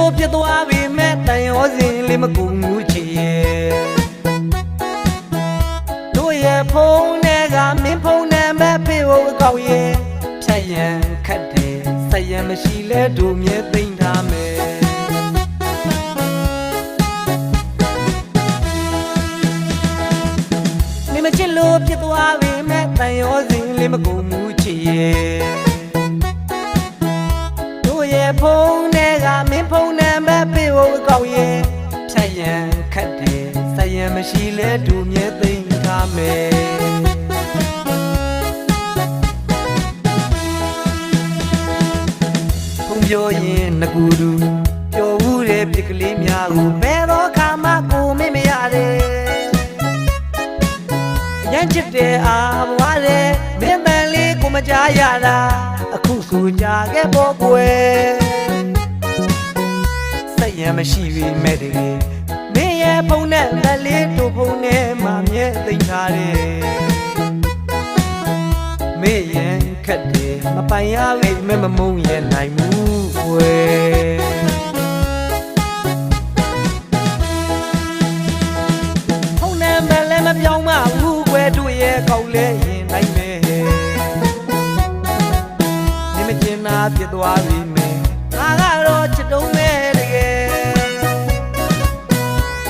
လို့ပြသွားပြီမဲ့တန်ရောစင်လေးမကူမှုချီရဲ့တို့ရဲ့ဖုန်းနဲ့ကမင်းဖုန်းနဲ့မဲ့ဖေဖို့အကောက်ရဲ့ဖြတ်ရန်ခတ်တယ်ဆက်ရန်မရှိလဲတို့မြဲသိမ့်ထားမယ်နေမချစ်လို့ပြသွားပြီမဲ့တန်ရောစင်လေးမကူမှုချီရဲ့တို့ရဲ့ဖုန်းနဲ့ကမင်းဖုန်းနဲ့မဲ့ဖေဖို့အကောက်ရဲ့ဖြတ်ရန်ခတ်တယ်ဆက်ရန်မရှိလဲတို့မြဲသိမ့်ထားမယ်ပြောရင်ငကူတူပျော်ဘူးတဲ့ပြစ်ကလေးများကိုဘယ်တော့ခါမှကိုမေ့မရတယ်ရမ်းချစ်တဲ့အာဘွားတဲ့မင်းပန်လေးကိုမကြားရတာအခုဆိုကြခဲ့ပေါ်ကွယ်စိတ်ရမရှိပြီမဲ့တကယ်မင်းရဲ့ဖုန်းနဲ့လက်လေးတို့ဖုန်းနဲ့မှမြဲသိမ့်ထားတယ်မေ့ရင်ခက်တယ်မပိုင်ရလိမ့်မဲ့မမုန်းရဲ့နိုင်မှုွယ်ဖုန်းနံပါတ်လည်းမပြောင်းမဘူးကွယ်တို့ရဲ့ကောက်လဲရင်နိုင်မယ်နေမကျင်နာပြစ်သွားပြီမယ်ငါကတော့ချစ်တုံးမဲ့တကယ်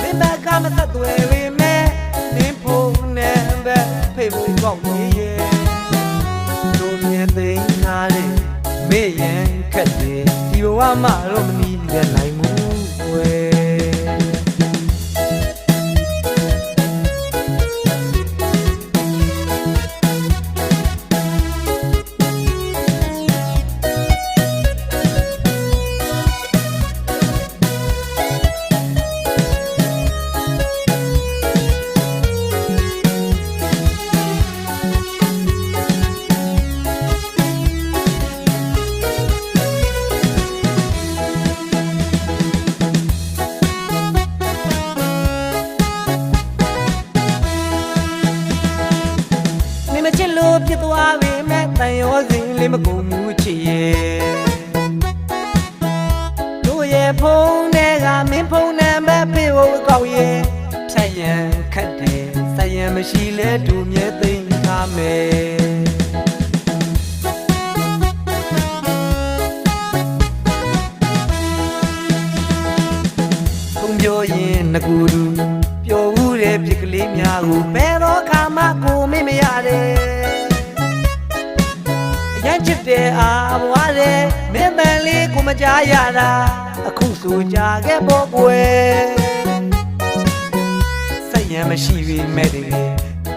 မင်းဘက်ကမဆက်သွယ်ပြီမယ်မင်းဖုန်းနံပါတ်ဖေဖို့ကောက်နေရဲ့တို့မြင်သိထားတယ်မေ့ရင်ခက်တယ်ဒီဘဝမှာတော့မနီးတဲ့နိုင်မှုွယ်မချစ်လို့ပြစ်သွားပြီမဲ့တန်ရောစင်လေးမကူမှုချီရဲ့တို့ရဲ့ဖုန်းနဲ့ကမင်းဖုန်းနဲ့မဲ့ဖေဖို့အကောက်ရဲ့ဖြတ်ရန်ခတ်တယ်ဆက်ရန်မရှိလဲတို့မြဲသိမ့်ထားမယ်ဖုန်းပြောရင်ငကူတူပျော်ဘူးတဲ့ပြစ်ကလေးများကိုဘယ်တော့ခါမှကိုမေ့မရတယ်ရမ်းချစ်တဲ့အာဘွားတဲ့မင်းပန်လေးကိုမကြားရတာအခုဆိုကြခဲ့ပေါ်ကွယ်စိတ်ရမရှိပြီမဲ့တကယ်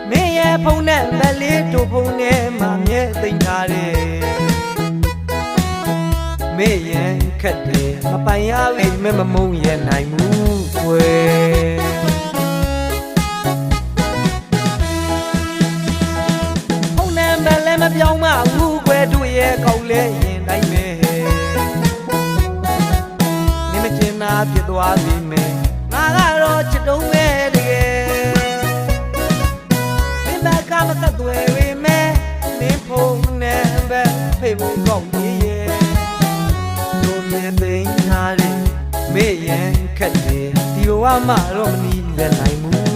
မင်းရဲ့ဖုန်းနဲ့မလေးတို့ဖုန်းနဲ့မှမြဲသိမ့်ထားတယ်မေ့ရင်ခက်တယ်မပိုင်ရလိမ့်မဲ့မမုန်းရဲ့နိုင်မှုွယ်လည်းမပြောင်းမဘူးကွယ်တို့ရဲ့ကောက်လဲရင်တိုင်းမယ်နေမကျင်နာပြစ်သွားပြီမယ်ငါကတော့ချစ်တုံးမဲ့တကယ်မင်းဘက်ကမဆက်သွယ်ပြီမယ်မင်းဖုန်းနဲ့ပဲဖေဖို့ကောက်နေရဲ့တို့မြင်သိမ်းထားတယ်မေ့ရင်ခက်တယ်ဒီဘဝမှာတော့မနီးလဲနိုင်ဘူး